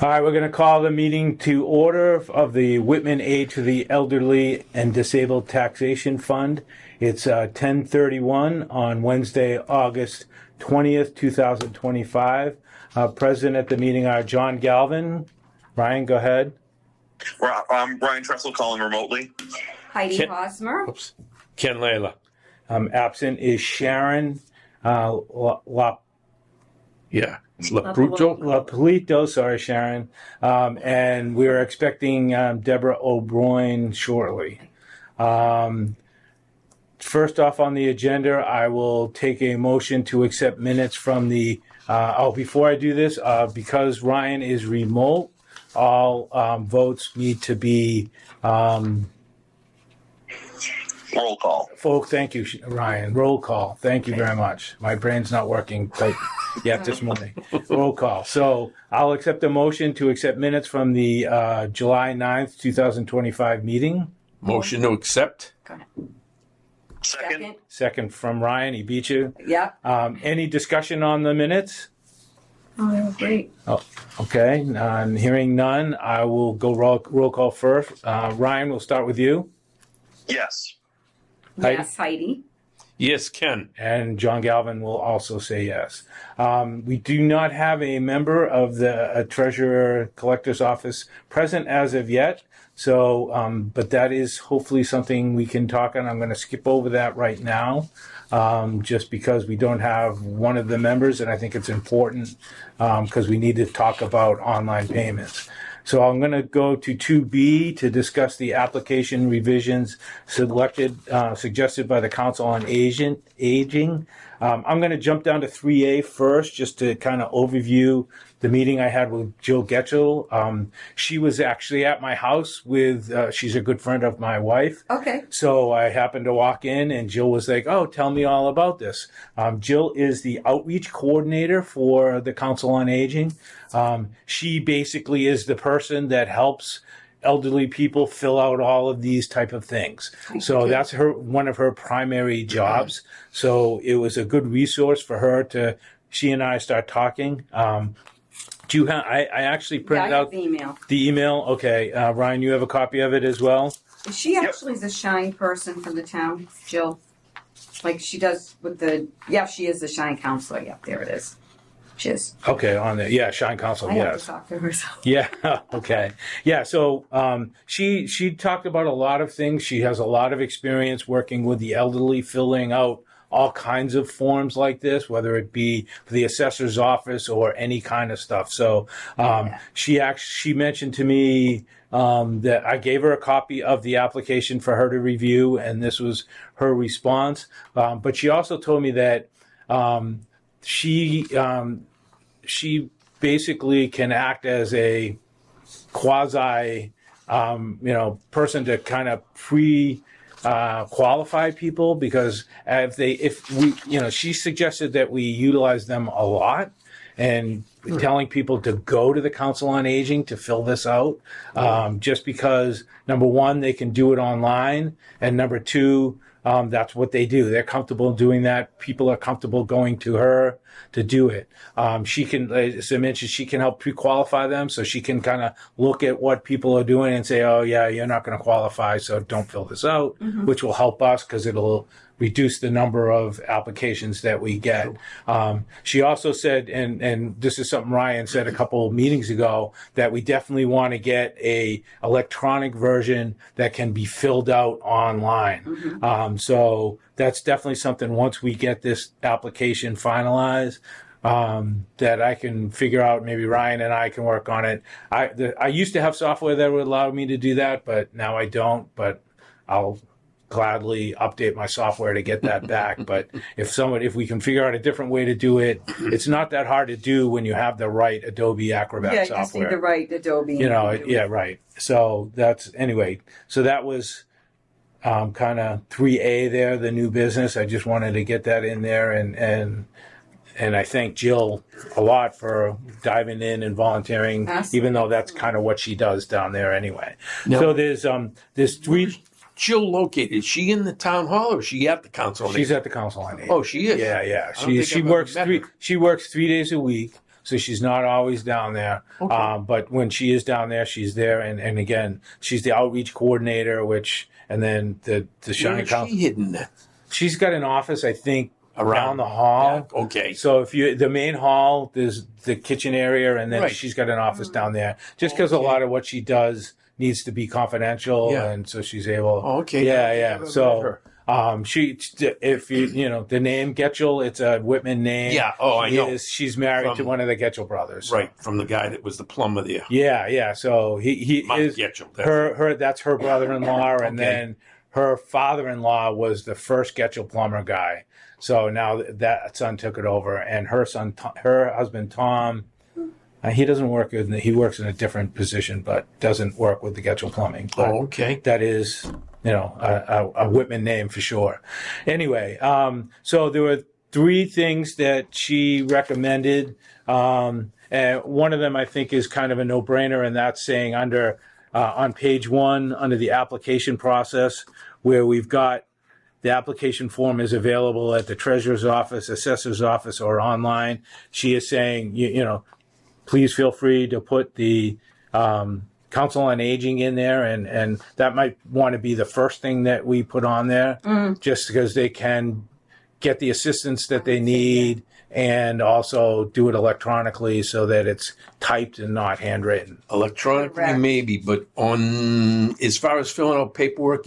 All right, we're going to call the meeting to order of the Whitman Aid to the Elderly and Disabled Taxation Fund. It's 10:31 on Wednesday, August 20th, 2025. Present at the meeting are John Galvin. Ryan, go ahead. I'm Brian Tressel calling remotely. Heidi Hosmer. Ken Layla. Absent is Sharon Lapulito, sorry, Sharon. And we're expecting Deborah O'Brien shortly. First off on the agenda, I will take a motion to accept minutes from the, before I do this, because Ryan is remote, all votes need to be Roll call. Thank you, Ryan. Roll call. Thank you very much. My brain's not working quite yet this morning. Roll call. So I'll accept a motion to accept minutes from the July 9th, 2025 meeting. Motion to accept. Go ahead. Second. Second from Ryan. He beat you. Yeah. Any discussion on the minutes? Oh, great. Oh, okay. Hearing none, I will go roll call first. Ryan, we'll start with you. Yes. Heidi? Yes, Heidi. Yes, Ken. And John Galvin will also say yes. We do not have a member of the Treasurer Collector's Office present as of yet. So, but that is hopefully something we can talk on. I'm going to skip over that right now, just because we don't have one of the members, and I think it's important because we need to talk about online payments. So I'm going to go to 2B to discuss the application revisions suggested by the Council on Aging. I'm going to jump down to 3A first, just to kind of overview the meeting I had with Jill Getchell. She was actually at my house with, she's a good friend of my wife. Okay. So I happened to walk in and Jill was like, oh, tell me all about this. Jill is the outreach coordinator for the Council on Aging. She basically is the person that helps elderly people fill out all of these type of things. So that's one of her primary jobs. So it was a good resource for her to, she and I start talking. Do you have, I actually printed out the email. The email. Okay. Ryan, you have a copy of it as well? She actually is a shine person for the town, Jill. Like she does with she is the shine counselor. Yep, there it is. She is. Okay, on there. Yeah, Shine Council, I yes. have to talk to her. So. Yeah, okay. Yeah, so she talked about a lot of things. She has a lot of experience working with the elderly, filling out all kinds of forms like this, whether it be for the assessor's office or any kind of stuff. So she mentioned to me that I gave her a copy of the application for her to review, and this was her response. But she also told me that she basically can act as a quasi, person to kind of qualify people, because she suggested that we utilize them a lot, and telling people to go to the Council on Aging to fill this out, just because number one, they can do it online, and number two, that's what they do. They're comfortable doing that. People are comfortable going to her to do it. She can, as I mentioned, she can help pre-qualify them, so she can kind of look at what people are doing and say, oh yeah, you're not going to qualify, so don't fill this out, which will help us because it'll reduce the number of applications that we get. She also said, and this is something Ryan said a couple of meetings ago, that we definitely want to get a electronic version that can be filled out online. So that's definitely something, once we get this application finalized, that I can figure out. Maybe Ryan and I can work on it. I used to have software that would allow me to do that, but now I don't, but I'll gladly update my software to get that back. But if we can figure out a different way to do it, it's not that hard to do when you have the right Adobe Acrobat software. Yeah, you see the right Adobe. Right. So so that was kind of 3A there, the new business. I just wanted to get that in there, and I thank Jill a lot for diving in and volunteering, even though that's kind of what she does down there anyway. No. So there's three. Jill located? Is she in the town hall or is she at the council on aging? She's at the council on aging. Oh, she is? Yeah. She works 3 days a week. so she's not always down there. Okay. But when she is down there, she's there. And again, she's the outreach coordinator, and then the Where Shine is Council. she hidden then? She's got an office, I think, Around down the hall. back? Okay. So the main hall, there's the kitchen area, and then Right. she's got an office down there. Just because a lot of what she does needs to be confidential, Yeah. and so she's able. Oh, okay. Yeah, I yeah. haven't met So, her. if the name Getchell, it's a Whitman name. Yeah. Oh, I know. She's married to From- one of the Getchell brothers. Right, from the guy that was the plumber there. Yeah, yeah. So he Mike is Getchell. That's her. That's her brother-in-law, and Okay. then her father-in-law was the first Getchell plumber guy. So now that son took it over, and her husband Tom, he doesn't work he works in a different position, but doesn't work with the Getchell plumbing. But Oh, okay. that is, a Whitman name for sure. Anyway, so there were 3 things that she recommended. And one of them I think is kind of a no-brainer, and that's saying on page 1 under the application process, where we've got the application form is available at the treasurer's office, assessor's office, or online. She is saying, please feel free to put the Council on Aging in there, and that might want to be the first thing that we put on there, just because they can get the assistance that they need, and also do it electronically so that it's typed and not handwritten. Electronically, Correct. maybe, but on as far as filling out paperwork,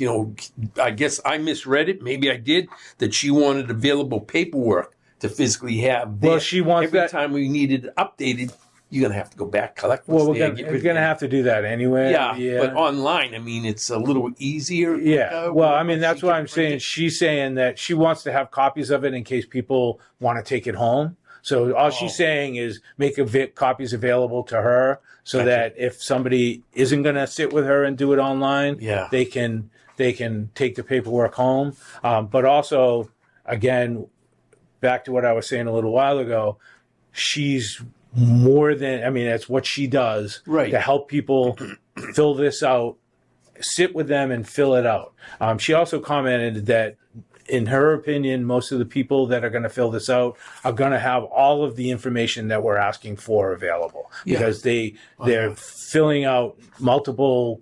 I guess I misread it. Maybe I did. That she wanted available paperwork to physically have. Well, there. she wants every that- time we needed updated. You're gonna have to go back, collect. Well, what's we're there, get rid of going to it. have to do that anyway. Yeah, but online, I mean, it's a little easier. Yeah, well, I mean, that's She what can I'm print saying. it. She's saying that she wants to have copies of it in case people want to take it home. So all she's saying is make copies available to her, so Gotcha. that if somebody isn't going to sit with her and do it online, Yeah. they can take the paperwork home. But also, again, back to what I was saying a little while ago, she's more than, that's what she does, Right. to help people fill this out, sit with them and fill it out. She also commented that, in her opinion, most of the people that are going to fill this out are going to have all of the information that we're asking for available, Yeah. because they're filling out multiple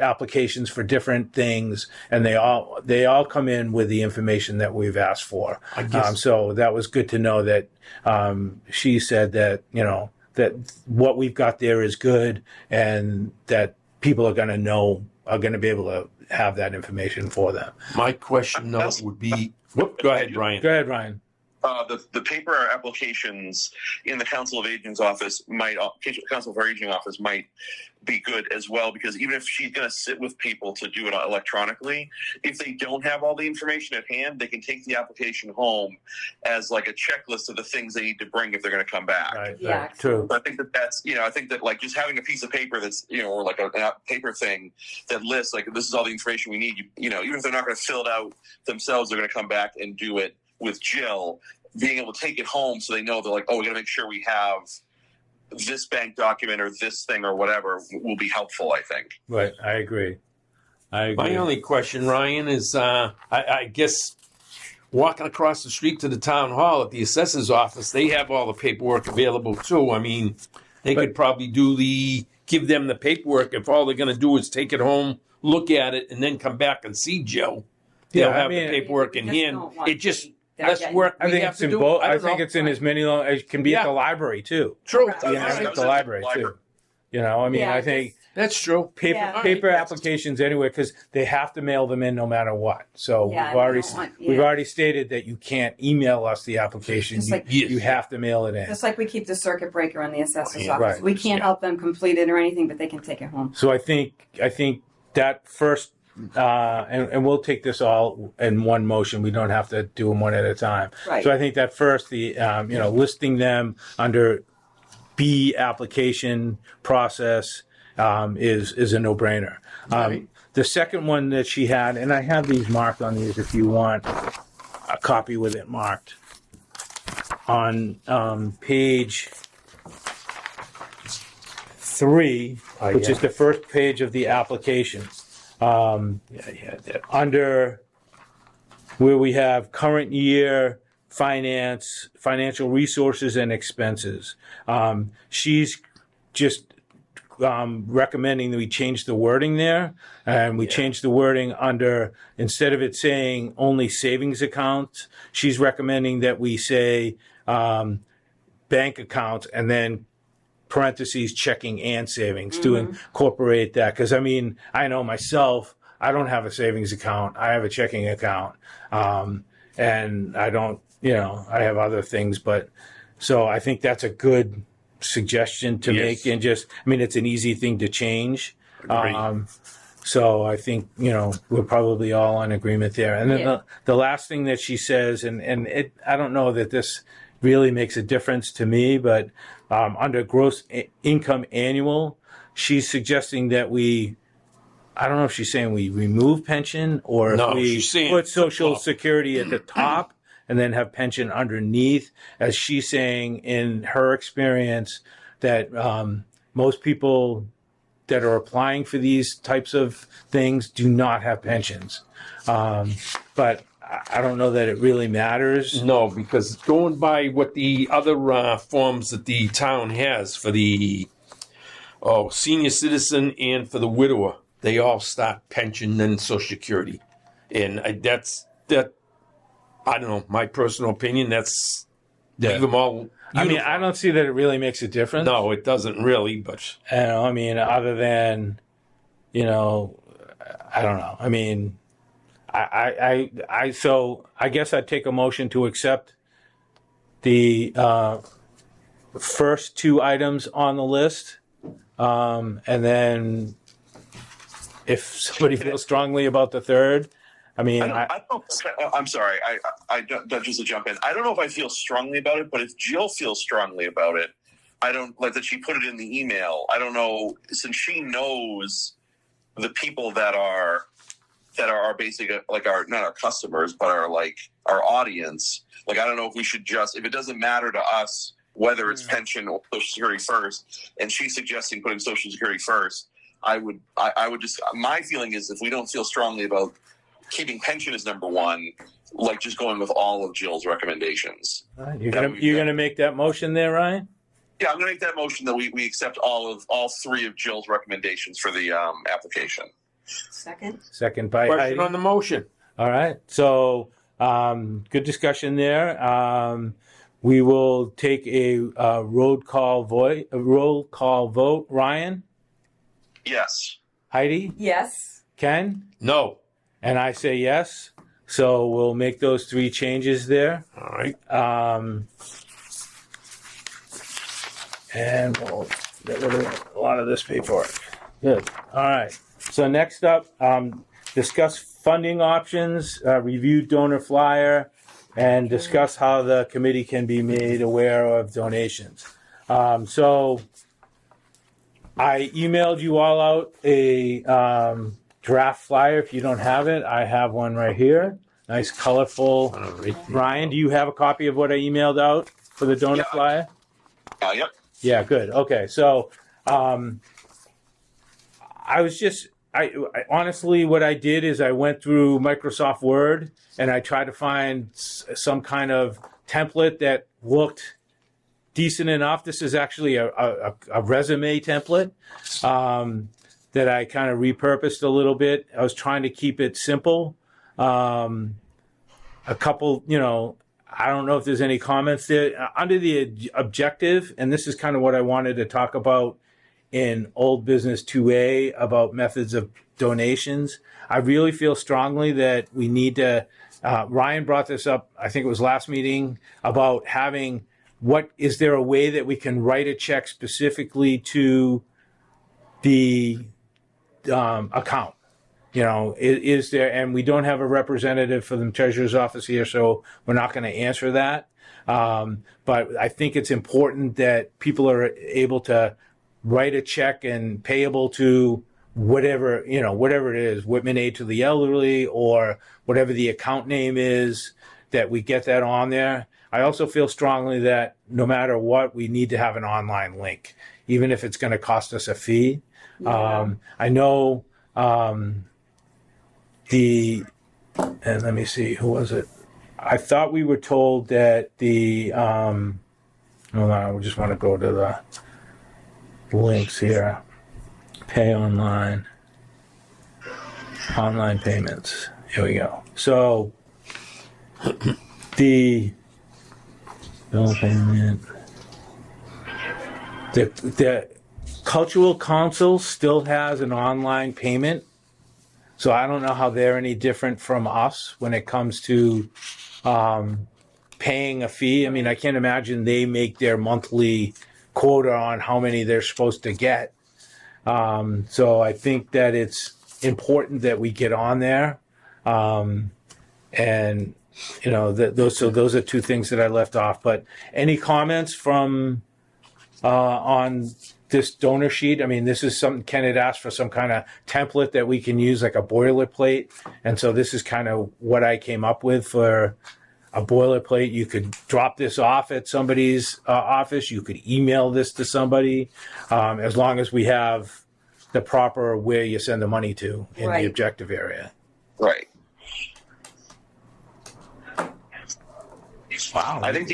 applications for different things, and they all come in with the information that we've asked for. I guess- So that was good to know that she said that that what we've got there is good, and that people are going to be able to have that information for them. My question now would be, go ahead, Brian. Go ahead, Ryan. The paper applications in the Council of Aging's office Council for Aging office might be good as well, because even if she's going to sit with people to do it electronically, if they don't have all the information at hand, they can take the application home as like a checklist of the things they need to bring if they're going to come back. Right, Yeah, right, true. But I think that's, I think that like just having a piece of paper that's, or like a paper thing that lists like, this is all the information we need, even if they're not going to fill it out themselves, they're going to come back and do it with Jill. Being able to take it home so they know, they're like, oh, we got to make sure we have this bank document or this thing or whatever will be helpful, I think. Right, I agree. My only question, Ryan, is I guess walking across the street to the town hall at the assessor's office, they have all the paperwork available too. I mean, they could probably give them the paperwork if all they're going to do is take it home, look at it, and then come back and see Joe. They'll Yeah, I have mean- the paperwork in We just hand. don't want It just that less getting- work I we think have it's to in do. both. I don't think know. it's in as many. It can be at Yeah. the library too. True. Right. You can have it at the library too. Yeah, I think That's true. paper Yeah. paper applications anyway, because they have to mail them in no matter what. So Yeah, we've yeah. already stated that you can't email us the application. Just You, like- Yes. you have to mail it in. Just like we keep the circuit breaker in the assessor's Yeah, office. right. We can't Yeah. help them complete it or anything, but they can take it home. So I think that first, and we'll take this all in one motion. We don't have to do them one at a time. Right. So I think that first, the listing them under B application process is a no-brainer. Right. The second one that she had, and I have these marked on these if you want a copy with it marked, on page 3, which is the first page of the application. Under where we have current year finance, financial resources and expenses. She's just recommending that we change the wording there, and we change the wording under, instead of it saying only savings accounts, she's recommending that we say bank accounts and then parentheses checking and savings to incorporate that. Because I mean, I know myself, I don't have a savings account. I have a checking account. And I don't, I have other things, but so I think that's a good suggestion to make, and just, I mean, it's an easy thing to change. So I think, we're probably all in agreement there. And then the last thing that she says, and I don't know that this really makes a difference to me, but under gross income annual, she's suggesting that I don't know if she's saying we remove pension or if we put Social Security at the top and then have pension underneath, as she's saying in her experience that most people that are applying for these types of things do not have pensions. But I don't know that it really matters. No, because going by what the other forms that the town has for the senior citizen and for the widower, they all start pension then Social Security. And that. I don't know, my personal opinion, that's leave them all uniform. I mean, I don't see that it really makes a difference. No, it doesn't really, but I mean, other than, I don't know. I mean, so I guess I'd take a motion to accept the first two items on the list. And then if somebody feels strongly about the third, I mean, I'm sorry. I don't, just to jump in. I don't know if I feel strongly about it, but if Jill feels strongly about it, I don't like that she put it in the email. I don't know, since she knows the people that are our basic, like our, not our customers, but our audience. Like, I don't know if we should just, if it doesn't matter to us whether it's pension or Social Security first, and she's suggesting putting Social Security first, I would just, my feeling is if we don't feel strongly about keeping pension as number one, like just going with all of Jill's recommendations. You're gonna make that motion there, Ryan? Yeah, I'm gonna make that motion that we accept all three of Jill's recommendations for the application. Second by question Heidi. on the motion. All right. So good discussion there. We will take a roll call vote. Ryan? Yes. Heidi? Yes. Ken? No. And I say yes. So we'll make those three changes there. All right. And we'll get rid of a lot of this paperwork. Good. All right. So next up, discuss funding options, review donor flyer, and discuss how the committee can be made aware of donations. So I emailed you all out a draft flyer. If you don't have it, I have one right here. Nice, colorful. Ryan, do you have a copy of what I emailed out for the donor flyer? Yep. Yeah, good. Okay, so I honestly, what I did is I went through Microsoft Word and I tried to find some kind of template that looked decent enough. This is actually a resume template that I kind of repurposed a little bit. I was trying to keep it simple. A couple, I don't know if there's any comments there. Under the objective, and this is kind of what I wanted to talk about in Old Business 2A about methods of donations. I really feel strongly that we need to, Ryan brought this up, I think it was last meeting, about having, is there a way that we can write a check specifically to the account? Is there, and we don't have a representative for the treasurer's office here, so we're not going to answer that. But I think it's important that people are able to write a check and payable to whatever it is, Whitman Aid to the Elderly or whatever the account name is, that we get that on there. I also feel strongly that no matter what, we need to have an online link, even if it's going to cost us a fee. Yeah. I know and let me see, who was it? I thought we were told that the, hold on, we just want to go to the links here. Pay online. Online payments. Here we go. So, the bill payment. The Cultural Council still has an online payment. So I don't know how they're any different from us when it comes to paying a fee. I mean, I can't imagine they make their monthly quota on how many they're supposed to get. So I think that it's important that we get on there. And, you know, those are two things that I left off. But any comments from on this donor sheet? I mean, this is something Ken had asked for, some kind of template that we can use, like a boilerplate. And so this is kind of what I came up with for a boilerplate. You could drop this off at somebody's office. You could email this to somebody, as long as we have the proper where you send the money to in Right. the objective area. Right. Wow. I think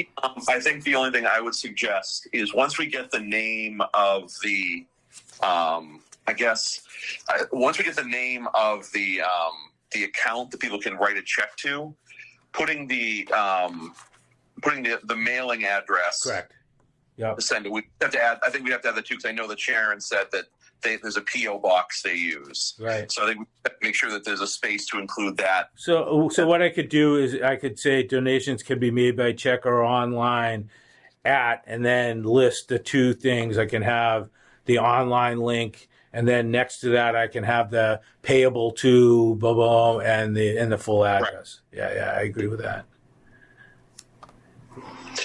the only thing I would suggest is once we get the name of the, once we get the name of the account that people can write a check to, putting the mailing address. Correct. Yep. To send it. We have to add. I think we have to add the two because I know that Sharon said that there's a PO box they use. Right. So I think we have to make sure that there's a space to include that. So what I could do is I could say donations can be made by check or online at, and then list the two things. I can have the online link, and then next to that I can have the payable to blah blah and the full address. Right. Yeah, I agree with that.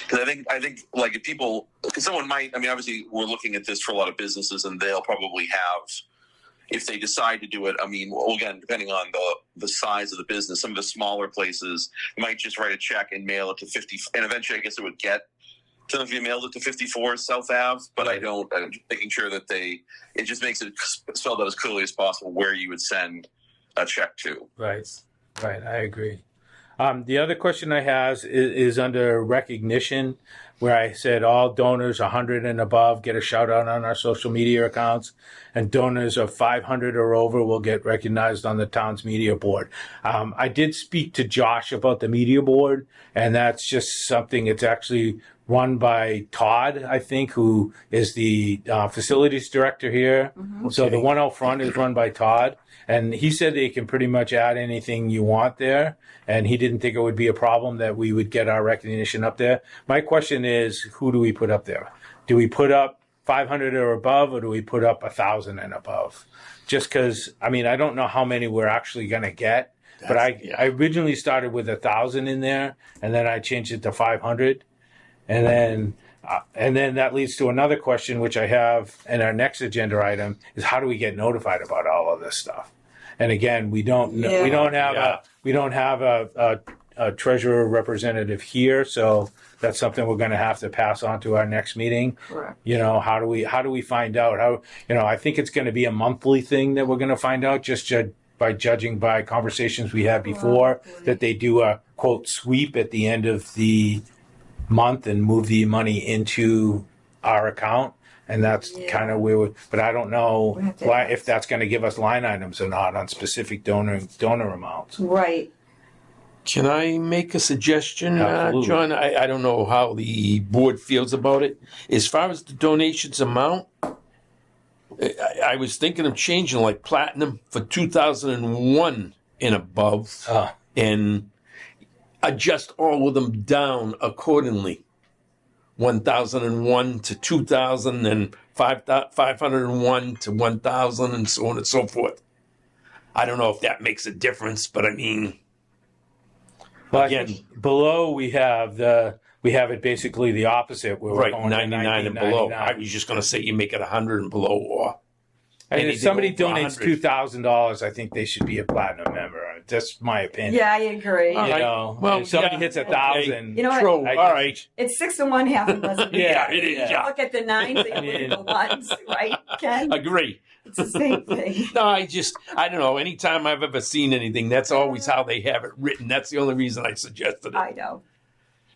Because I think like if people, because someone might, I mean, obviously we're looking at this for a lot of businesses, and they'll probably have, if they decide to do it, I mean, well, again, depending on the size of the business, some of the smaller places might just write a check and mail it to 50, and eventually I guess it would get to them if you mailed it to 54 South Ave, but I'm making sure that it just makes it spelled out as clearly as possible where you would send a check to. Right, I agree. The other question I have is under recognition, where I said all donors 100 and above get a shout out on our social media accounts, and donors of 500 or over will get recognized on the town's media board. I did speak to Josh about the media board, and that's just something, it's actually run by Todd, I think, who is the facilities director here. Mm-hmm. So the one out front is run by Todd. And he said they can pretty much add anything you want there. And he didn't think it would be a problem that we would get our recognition up there. My question is, who do we put up there? Do we put up 500 or above, or do we put up 1,000 and above? Just because, I mean, I don't know how many we're actually going to get. But I originally started with 1,000 in there, and then I changed it to 500. And then that leads to another question, which I have in our next agenda item, is how do we get notified about all of this stuff? And again, we don't have a treasurer representative here, so that's something we're going to have to pass on to our next meeting. Correct. You know, how do we find out? How, you know, I think it's going to be a monthly thing that we're going to find out, just by judging by conversations we had before, that they do a quote sweep at the end of the month and move the money into our account, and that's kind of where but I don't know if that's going to give us line items or not on specific donor amounts. Right. Can I make a suggestion, Absolutely. John? I don't know how the board feels about it. As far as the donations amount, I was thinking of changing like platinum for 2001 and above, and adjust all of them down accordingly. 1001 to 2000 and 501 to 1000 and so on and so forth. I don't know if that makes a difference, but I mean, Well, again, below we have it basically the opposite, where we're right, going 99 and below. 99. I was just going to say you make it 100 and below, or And if anything somebody over donates 100. $2,000, I think they should be a platinum member. That's my opinion. Yeah, I agree. All You right. know, Well, if somebody yeah, hits okay. 1,000. You know what? True. I All just- right. It's 6 of one, half a dozen. Yeah, it is, You yeah. look at the nines, you look at the ones, right, Ken? Agree. It's the same thing. No, I don't know. Anytime I've ever seen anything, that's always how they have it written. That's the only reason I suggested it. I know.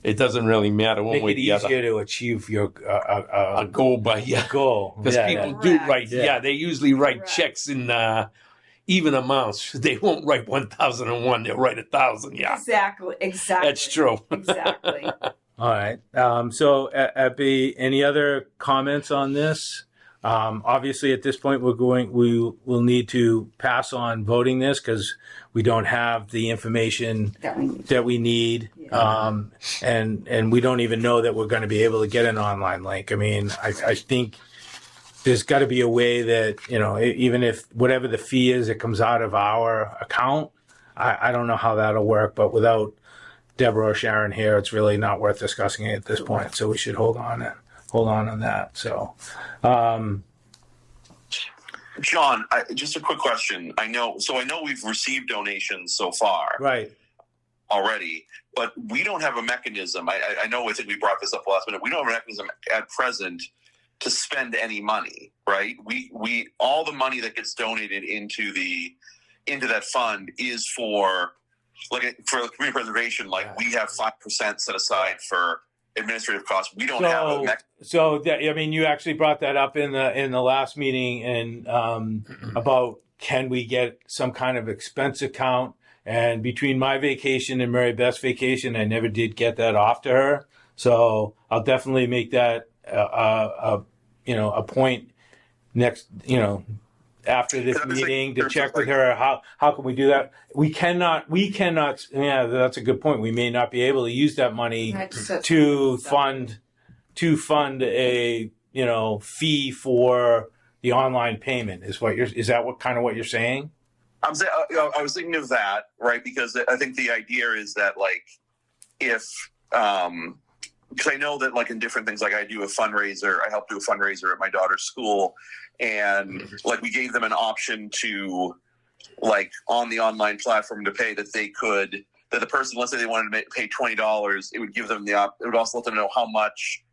It doesn't really matter one Make way it or the other. easier to achieve your A goal by, yeah. goal. Because Yeah, people yeah. do Correct. write, yeah, they usually write Correct. checks in even amounts. They won't write 1,001. They'll write 1,000. Yeah, Exactly. that's true. Exactly. All right. So, Epi, any other comments on this? Obviously, at this point, we will need to pass on voting this because we don't have the information that we need, Yeah. and we don't even know that we're going to be able to get an online link. I mean, I think there's got to be a way that, you know, even if whatever the fee is, it comes out of our account. I don't know how that'll work, but without Deborah or Sharon here, it's really not worth discussing it at this point. So we should hold on that. So, John, just a quick question. I know we've received donations so far right. already, but we don't have a mechanism. I know. I think we brought this up last minute. We don't have a mechanism at present to spend any money, right? We all the money that gets donated into that fund is for community preservation. Like we have 5% set aside for administrative costs. We don't have a mechanism. So I mean, you actually brought that up in the last meeting, and about can we get some kind of expense account? And between my vacation and Mary Beth's vacation, I never did get that off to her. So I'll definitely make that a point next, after this meeting to check with her. How can we do that? We cannot. Yeah, that's a good point. We may not be able to use that money to fund a fee for the online payment. Is that what you're saying? I was thinking of that, right? Because I think the idea is that if because I know that in different things, I do a fundraiser, I help do a fundraiser at my daughter's school, and we gave them an option to on the online platform to pay that the person, let's say they wanted to pay $20, it would give them it would also let them know how much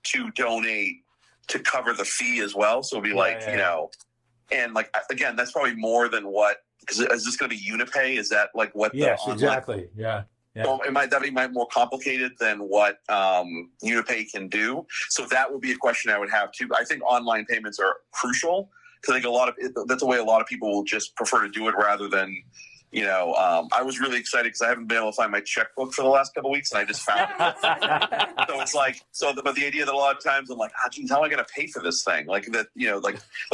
to donate to cover the fee as well. So it'd be and again, that's probably more than because is this going to be Unipay? Is that what? Yes, exactly. Yeah. Yeah. So that be more complicated than what Unipay can do. So that would be a question I would have too. I think online payments are crucial because I think that's the way a lot of people will just prefer to do it rather than, I was really excited because I haven't been able to find my checkbook for the last couple of weeks, and I just found it. So it's but the idea that a lot of times I'm like, geez, how am I going to pay for this thing? Like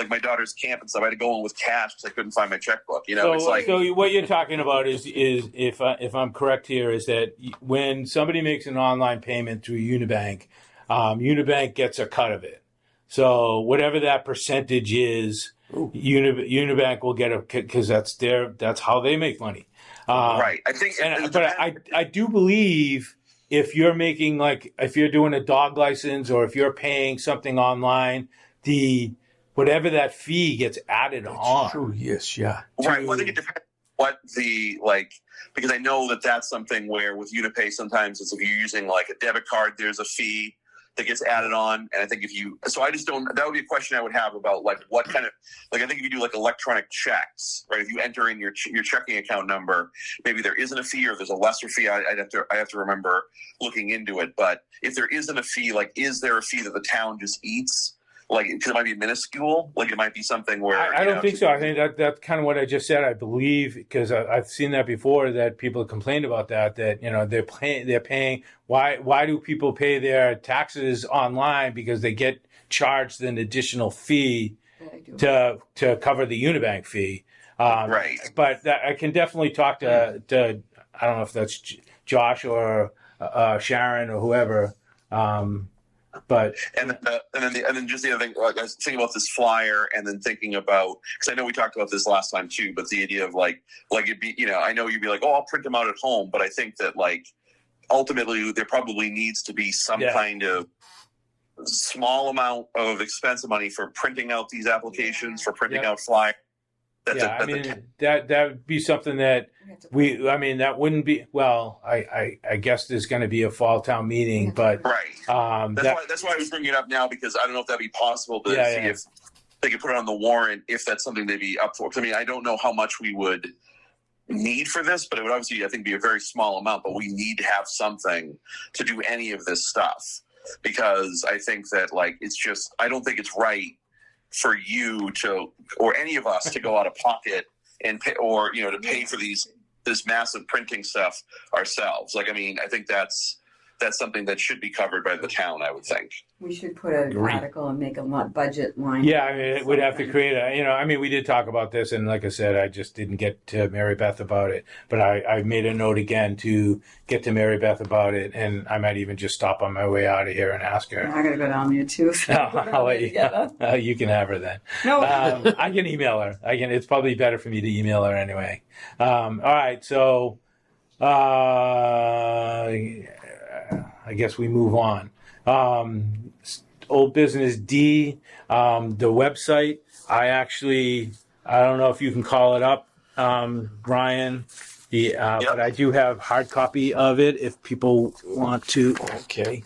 my daughter's camp and stuff, I had to go in with cash because I couldn't find my checkbook. So what you're talking about is if I'm correct here, is that when somebody makes an online payment through Unibank, Unibank gets a cut of it. So whatever that percentage is, Unibank will get because that's how they make money. Right. I think, I do believe if you're making if you're doing a dog license or if you're paying something online, whatever that fee gets added on. True. Yes. Yeah. Right. Well, I think it depends what the because I know that's something where with Unipay sometimes it's if you're using a debit card, there's a fee that gets added on, and I think I just don't. That would be a question I would have about what kind of I think if you do electronic checks, right? If you enter in your checking account number, maybe there isn't a fee or there's a lesser fee. I have to remember looking into it. But if there isn't a fee, is there a fee that the town just eats? Because it might be minuscule. It might be something where I don't think so. I think that's kind of what I just said. I believe because I've seen that before that people complained about that they're paying. Why do people pay their taxes online? Because they get charged an additional fee to cover the Unibank fee. Right. But I can definitely talk to I don't know if that's Josh or Sharon or whoever. But and then just the other thing, I was thinking about this flyer, and then thinking about because I know we talked about this last time too. But the idea of it'd be I know you'd be I'll print them out at home, but I think that ultimately there probably needs to be some kind of small amount of expensive money for printing out these applications, for printing out flyers. I mean, that would be something that that wouldn't be, well, I guess there's going to be a fall town meeting, but, right. That's why I was bringing it up now, because I don't know if that'd be possible to see if they could put it on the warrant, if that's something they'd be up for. 'Cause, I mean, I don't know how much we would need for this, but it would obviously, I think, be a very small amount, but we need to have something to do any of this stuff, because I think that, like, it's just, I don't think it's right for you to, or any of us, to go out of pocket and pay, or, you know, to pay for this massive printing stuff ourselves. Like, I mean, I think that's something that should be covered by the town, I would think. We should put an article and make a budget line. Yeah, I mean, it would have to create we did talk about this, and like I said, I just didn't get to Mary Beth about it, but I made a note again to get to Mary Beth about it, and I might even just stop on my way out of here and ask her. Yeah, I gotta go down there too. So I'll let you. You can have her then. No, I can email her. It's probably better for me to email her anyway. All right, so I guess we move on. Old business D, the website. I don't know if you can call it up, Ryan. But I do have hard copy of it if people want to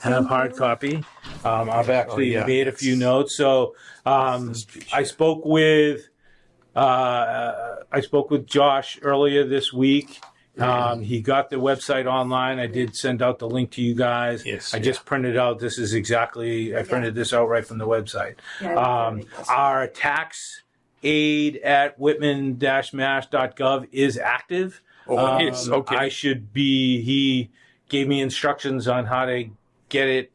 have hard copy. I've actually made a few notes. So I spoke with Josh earlier this week. He got the website online. I did send out the link to you guys. Yes, I just printed out. This is exactly, I printed this out right from the website. Our tax aid at whitman-mass.gov is active. Oh, it is. Okay. He gave me instructions on how to get it,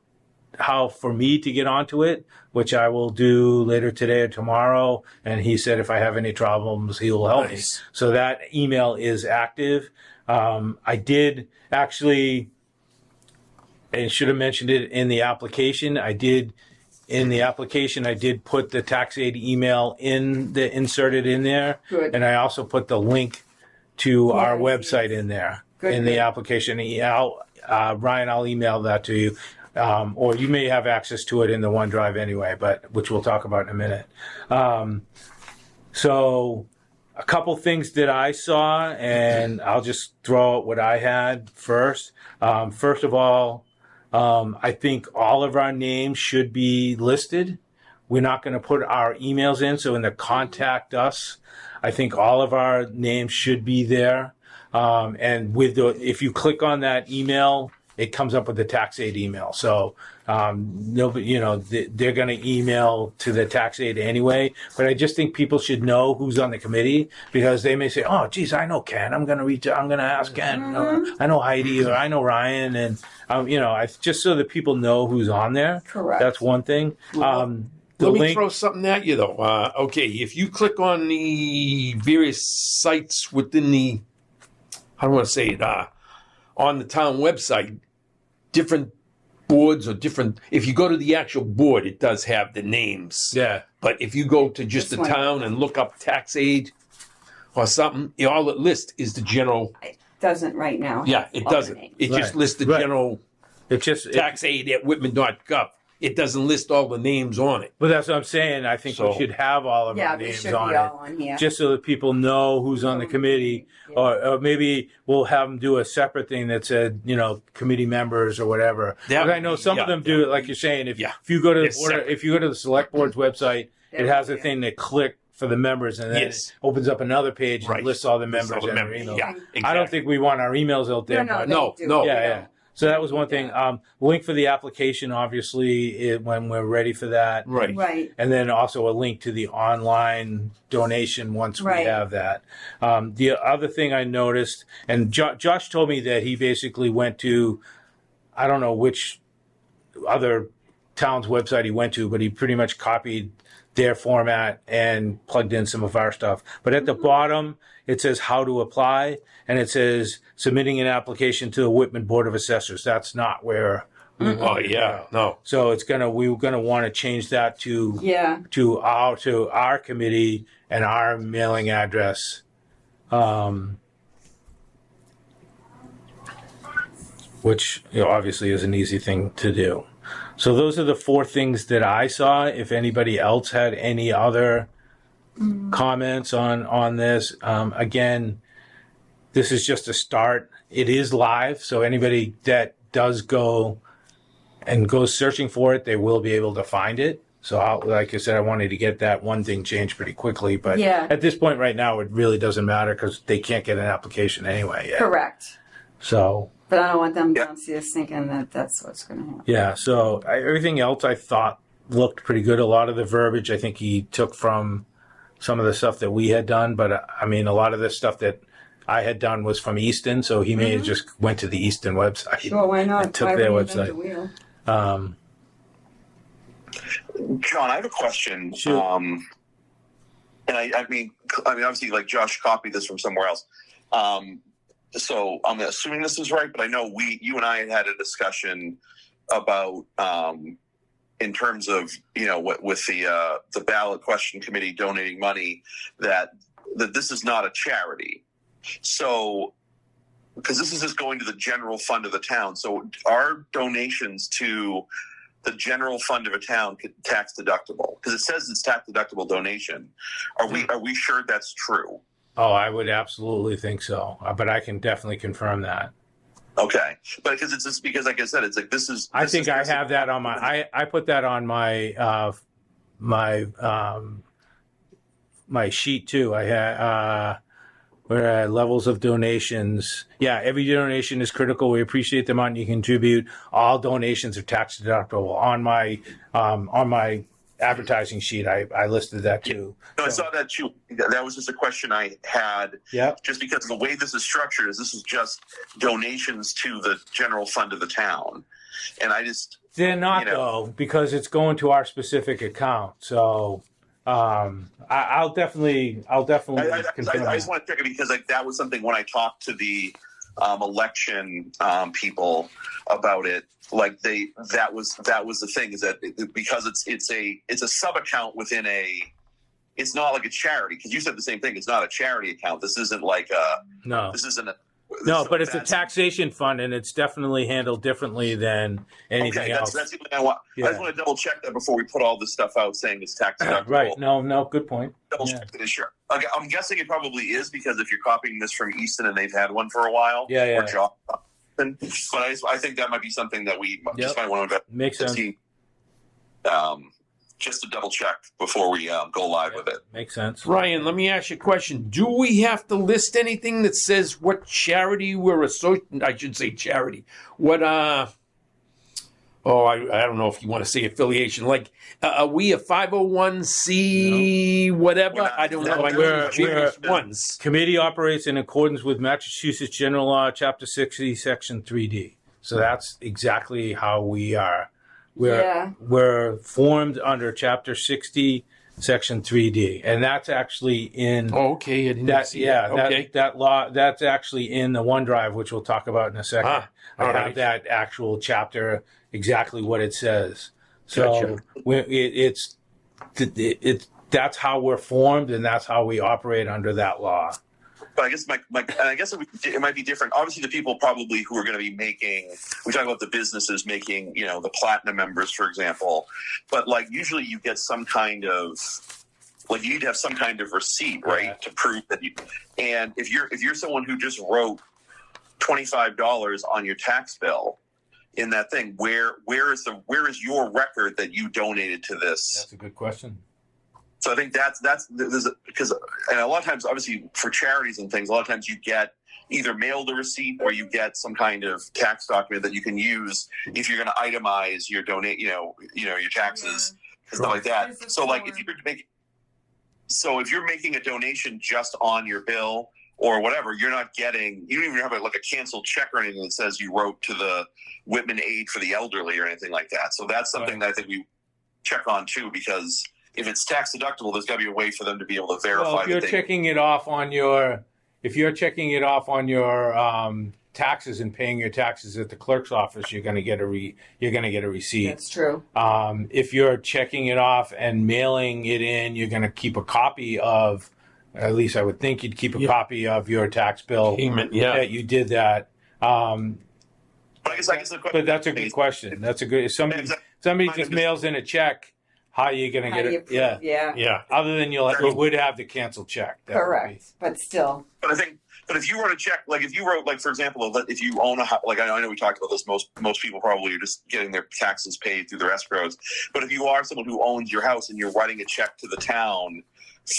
how for me to get onto it, which I will do later today or tomorrow. And he said if I have any problems, he will help me. So that email is active. I did actually, and should have mentioned it in the application. I did put the tax aid email inserted in there. Good. And I also put the link to our website in there the application. Ryan, I'll email that to you. Or you may have access to it in the OneDrive anyway, which we'll talk about in a minute. So a couple things that I saw, and I'll just throw out what I had first. First of all, I think all of our names should be listed. We're not going to put our emails in, so in the contact us, I think all of our names should be there. And if you click on that email, it comes up with the tax aid email. So, nobody, they're going to email to the tax aid anyway. But I just think people should know who's on the committee, because they may say, "Oh, geez, I know Ken. I'm going to ask Ken. I know Heidi, or I know Ryan," and just so that people know who's on there. Correct. That's one thing. Let me throw something at you, though. If you click on the various sites within the, how do I want to say it, on the town website, different boards or different, if you go to the actual board, it does have the names. Yeah. But if you go to just the town and look up tax aid or something, all it lists is the general. It doesn't right now. Yeah, it doesn't. It just lists the general tax aid at whitman.gov. It doesn't list all the names on it. But that's what I'm saying. I think we should have all of our names on it, on here. just so that people know who's on the committee. Or maybe we'll have them do a separate thing that said, committee members or whatever. But I know some of them do it, like you're saying. If you go to the select board's website, it has a thing that click for the members, and then it opens up another page and lists all the members and their emails. Yeah, exactly. I don't think we want our emails out there. No. Yeah. So that was one thing. Link for the application, obviously, when we're ready for that. Right. And then also a link to the online donation once we have that. The other thing I noticed, and Josh told me that he basically went to, I don't know which other town's website he went to, but he pretty much copied their format and plugged in some of our stuff. But at the bottom, it says how to apply, and it says submitting an application to the Whitman Board of Assessors. That's not where we want to go. No. So we're gonna want to change that to our committee and our mailing address. Which obviously is an easy thing to do. So those are the four things that I saw. If anybody else had any other comments on this. Again, this is just a start. It is live, so anybody that does go and goes searching for it, they will be able to find it. So, like I said, I wanted to get that one thing changed pretty quickly. But Yeah. at this point right now, it really doesn't matter because they can't get an application anyway yet. Correct. So, But I don't want them downstairs thinking that that's what's going to happen. yeah. So everything else I thought looked pretty good. A lot of the verbiage I think he took from some of the stuff that we had done. But I mean, a lot of the stuff that I had done was from Easton. So he may have just went to the Easton website. Sure, why not? And took Why their reinvent the website. wheel? John, I have a question. Sure. And I mean, obviously, like Josh copied this from somewhere else. So I'm assuming this is right, but I know you and I had a discussion about, in terms of, with the ballot question committee donating money, that this is not a charity. So, because this is just going to the general fund of the town. So are donations to the general fund of a town tax deductible? Because it says it's tax deductible donation. Are we sure that's true? Oh, I would absolutely think so. But I can definitely confirm that. Okay, but because it's just because, like I said, it's like this is. I think I have that on my. I put that on my my sheet too. I had where levels of donations. Yeah, every donation is critical. We appreciate the amount you contribute. All donations are tax deductible. On my advertising sheet, I listed that too. No, I saw that too. That was just a question I had. Yeah. Just because the way this is structured is this is just donations to the general fund of the town, and I just They're not though, because it's going to our specific account. So I'll definitely I confirm. I just want to check it because like that was something when I talked to the election people about it. Like that was the thing is that because it's a sub account within it's not like a charity, because you said the same thing. It's not a charity account. This isn't like No. This isn't a. No, but it's a taxation fund, and it's definitely handled differently than anything else. That's the thing I want. Yeah. I just want to double check that before we put all this stuff out saying it's tax deductible. Right. No, good point. Double check that it's sure. Okay, I'm guessing it probably is because if you're copying this from Easton and they've had one for a while. Yeah. Or John. But I think that might be something that we just might want to Makes sense. see. Just to double check before we go live with it. Makes sense. Ryan, let me ask you a question. Do we have to list anything that says what charity we're associated? I should say charity. What I don't know if you want to say affiliation. Like, are we a 501c whatever? Not. I don't know. I know We're- there's various we're- ones. Committee operates in accordance with Massachusetts General Law, Chapter 60, Section 3D. So that's exactly how we are. We're formed under Chapter 60, Section 3D, and that's actually in Oh, okay. I didn't see that. Okay. that law. That's actually in the OneDrive, which we'll talk about in a second. I all have right. that actual chapter, exactly what it says. So it's that's how we're formed, and that's how we operate under that law. But I guess and I guess it might be different. Obviously, the people probably who are going to be making, we talk about the businesses making, the platinum members, for example. But like usually, you get some kind of, like you need to have some kind of receipt, right, to prove that you. And if you're someone who just wrote $25 on your tax bill in that thing, where is your record that you donated to this? That's a good question. So I think that's because and a lot of times, obviously, for charities and things, a lot of times you get either mailed a receipt or you get some kind of tax document that you can use if you're going to itemize your your taxes and stuff like that. So like if you're making a donation just on your bill or whatever, you don't even have a canceled check or anything that says you wrote to the Whitman Aid for the Elderly or anything like that. So that's something that I think we check on too, because if it's tax deductible, there's got to be a way for them to be able to verify. Well, if you're checking it off on your, taxes and paying your taxes at the clerk's office, you're going to get a receipt. That's true. If you're checking it off and mailing it in, you're going to keep a copy of. At least I would think you'd keep a copy of your tax bill Payment, that you did that. But I guess the question, But that's a good question. That's a good. If somebody just mails in a check, how are you going to How get do you it? Yeah. Yeah, Yeah. Other than you would have the canceled check. That would be- correct. But still, But if you wrote a check, like if you wrote, like for example, if you own a house, like I know we talked about this, most people probably are just getting their taxes paid through their escrows. But if you are someone who owns your house and you're writing a check to the town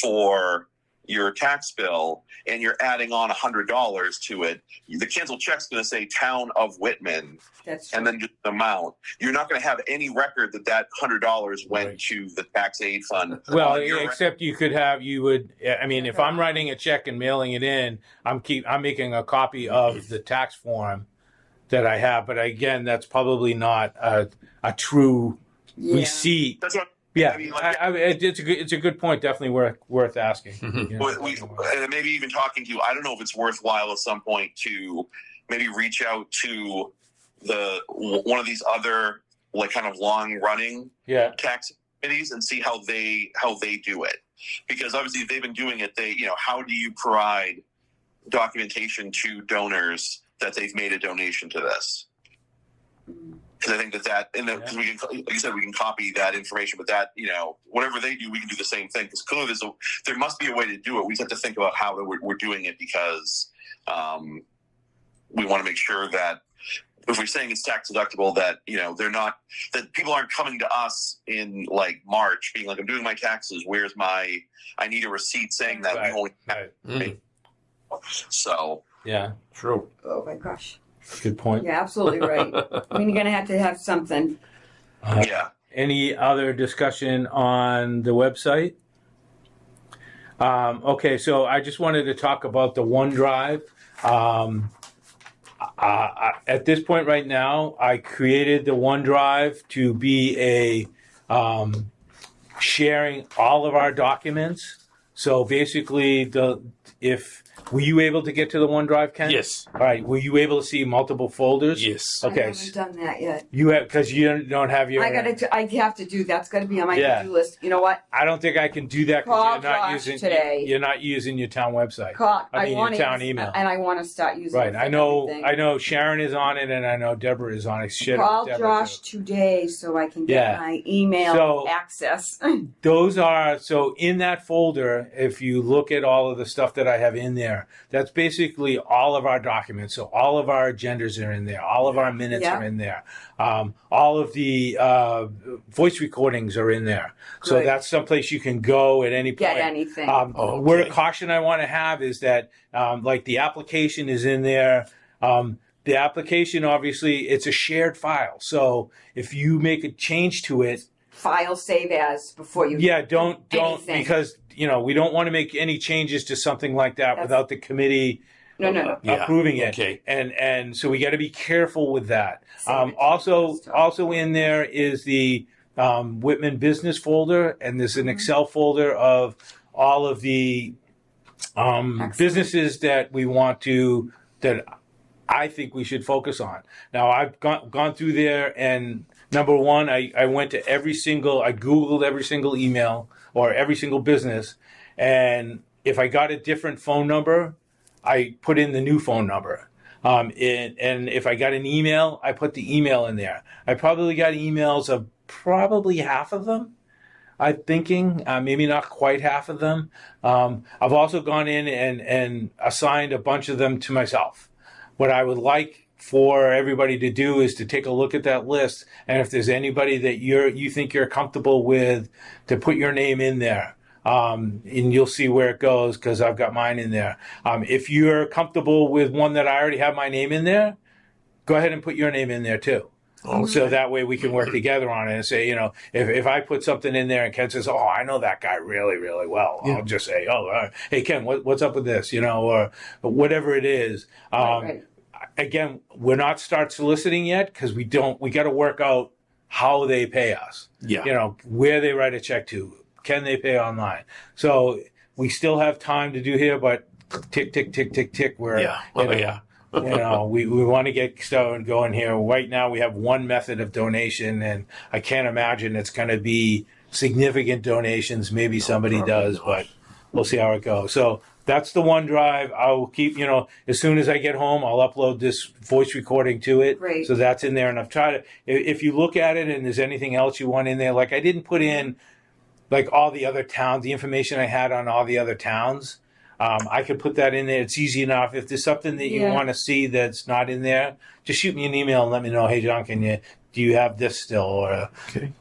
for your tax bill and you're adding on $100 to it, the canceled check's going to say Town of Whitman that's and then just the amount. You're not going to have any record that $100 went Right. to the tax aid fund. Well, On your except you would. I mean, if I'm writing a check and mailing it in, I'm making a copy of the tax form that I have. But again, that's probably not a true receipt. That's what. Yeah, I mean, like, it's a good point. Definitely worth asking. You know? And maybe even talking to you. I don't know if it's worthwhile at some point to maybe reach out to one of these other like kind of long running Yeah. tax committees and see how they do it, because obviously they've been doing it. How do you provide documentation to donors that they've made a donation to this? Because I think because we can, like you said, we can copy that information, but that, whatever they do, we can do the same thing. Because clearly there must be a way to do it. We just have to think about how we're doing it, because we want to make sure that if we're saying it's tax deductible, that, that people aren't coming to us in like March being like, I'm doing my taxes. I need a receipt saying that we only have. Right. So. Yeah. True. Oh my gosh. Good point. Yeah, absolutely right. I mean, you're gonna have to have something. Yeah. Any other discussion on the website? Okay, so I just wanted to talk about the OneDrive. At this point right now, I created the OneDrive to be a sharing all of our documents. So basically, were you able to get to the OneDrive, Ken? Yes. All right. Were you able to see multiple folders? Yes. Okay. I haven't done that yet. You have, because you don't have your. I have to do that's got to be on my Yeah. to-do list. You know what? I don't think I can do that Call because you're not Josh using today. You're not using your town website. I your want town email. and I want to start using. Right. it for I know. everything. I know Sharon is on it, and I know Deborah is on it. Shit, Call Deborah, Josh too. today so I can get Yeah. my email So- access. Those are so in that folder. If you look at all of the stuff that I have in there, that's basically all of our documents. So all of our agendas are in there. All of our minutes Yeah. are in there. All of the voice recordings are in there. So Good. that's someplace you can go at any point. Get anything. Word of caution I want to have is that, like the application is in there. The application, obviously, it's a shared file. So if you make a change to it, File save as before you. don't anything. because we don't want to make any changes to something like that without the committee No. Yeah. approving it. Okay. And so we got to be careful with that. Save it to Also in there is the Whitman business folder, and there's an Excel folder of all of the businesses that we want to that I think we should focus on. Now I've gone through there, and number one, I went to I Googled every single email or every single business, and if I got a different phone number, I put in the new phone number. And if I got an email, I put the email in there. I probably got emails of probably half of them. I'm thinking maybe not quite half of them. I've also gone in and assigned a bunch of them to myself. What I would like for everybody to do is to take a look at that list, and if there's anybody that you think you're comfortable with, to put your name in there. And you'll see where it goes because I've got mine in there. If you're comfortable with one that I already have my name in there, go ahead and put your name in there too. So that way we can work together on it and say, if I put something in there and Ken says, oh, I know that guy really, really well, I'll just say, hey, Ken, what's up with this, or whatever it is. Right. Again, we're not start soliciting yet because we got to work out how they pay us. Yeah. Where they write a check to. Can they pay online? So we still have time to do here, but tick, tick, tick, tick, tick. We're, Yeah. Yeah. we want to get started going here. Right now we have one method of donation, and I can't imagine it's going to be significant donations. Maybe somebody does, but we'll see how it goes. So that's the OneDrive. I'll keep, as soon as I get home, I'll upload this voice recording to it. Great. So that's in there. And I've tried to, if you look at it and there's anything else you want in there, like I didn't put in like all the other towns, the information I had on all the other towns. I could put that in there. It's easy enough. If there's something that you Yeah. want to see that's not in there, just shoot me an email and let me know. Hey, John, do you have this still? Or Okay.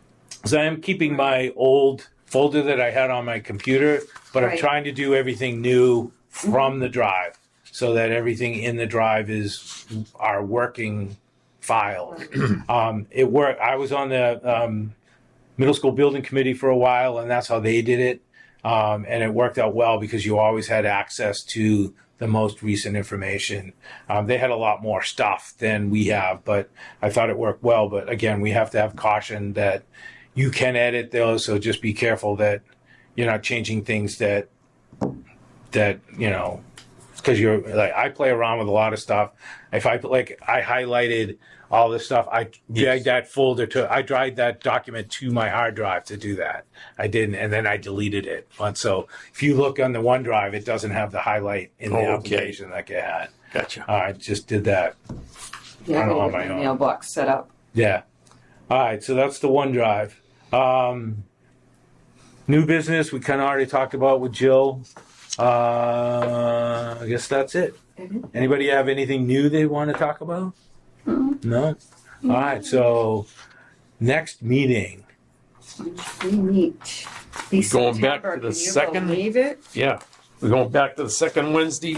so I'm keeping my old folder that I had on my computer, but I'm Right. trying to do everything new from the drive so that everything in the drive is our working files. It worked. I was on the middle school building committee for a while, and that's how they did it. And it worked out well because you always had access to the most recent information. They had a lot more stuff than we have, but I thought it worked well. But again, we have to have caution that you can edit those, so just be careful that you're not changing things that because you're like, I play around with a lot of stuff. If I highlighted all this stuff, I dragged that folder I dragged that document to my hard drive to do that. I didn't, and then I deleted it. And so if you look on the OneDrive, it doesn't have the highlight in the application like it had. Gotcha. I just did that. Yeah, I don't know I on my got my own. mailbox set up. Yeah. All right, so that's the OneDrive. New business we kind of already talked about with Jill. I guess that's it. Anybody have anything new they want to talk about? No? All right, so next meeting. We meet. Going back to the Can you second? believe it? Yeah. We're going back to the second Wednesday,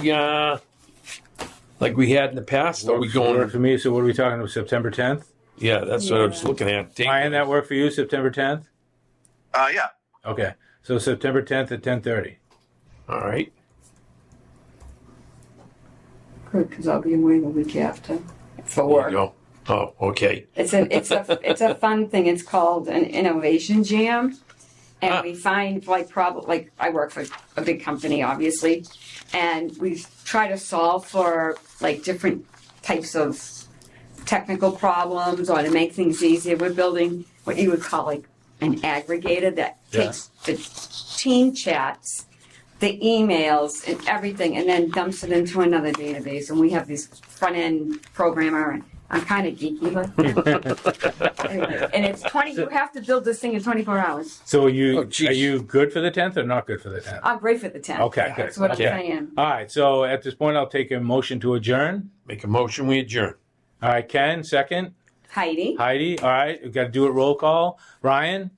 like we had in the past. Are we Work going? for me, so what are we talking about, September 10th? Yeah, that's what I was looking at. Ryan, that work for you, September 10th? Yeah. Okay, so September 10th at 10:30. All right. Good, because I'll be away the week after for There work. you go. Oh, okay. It's a fun thing. It's called an innovation jam, and we find like I work for a big company, obviously, and we try to solve for like different types of technical problems or to make things easier. We're building what you would call like an aggregator that takes the team chats, the emails, and everything, and then dumps it into another database. And we have this front end programmer, and I'm kind of geeky like that. Anyway, and it's 20. You have to build this thing in 24 hours. So are Oh, geez. you good for the 10th or not good for the 10th? I'm great for the 10th. Okay, good. That's what Okay. I'm saying. All right, so at this point, I'll take a motion to adjourn. Make a motion, we adjourn. All right, Ken, second. Heidi. Heidi, all right, we've got to do it roll call. Ryan,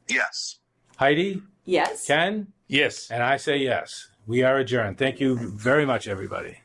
Yes. Heidi, Yes. Ken, Yes. and I say yes. We are adjourned. Thank you very much, everybody.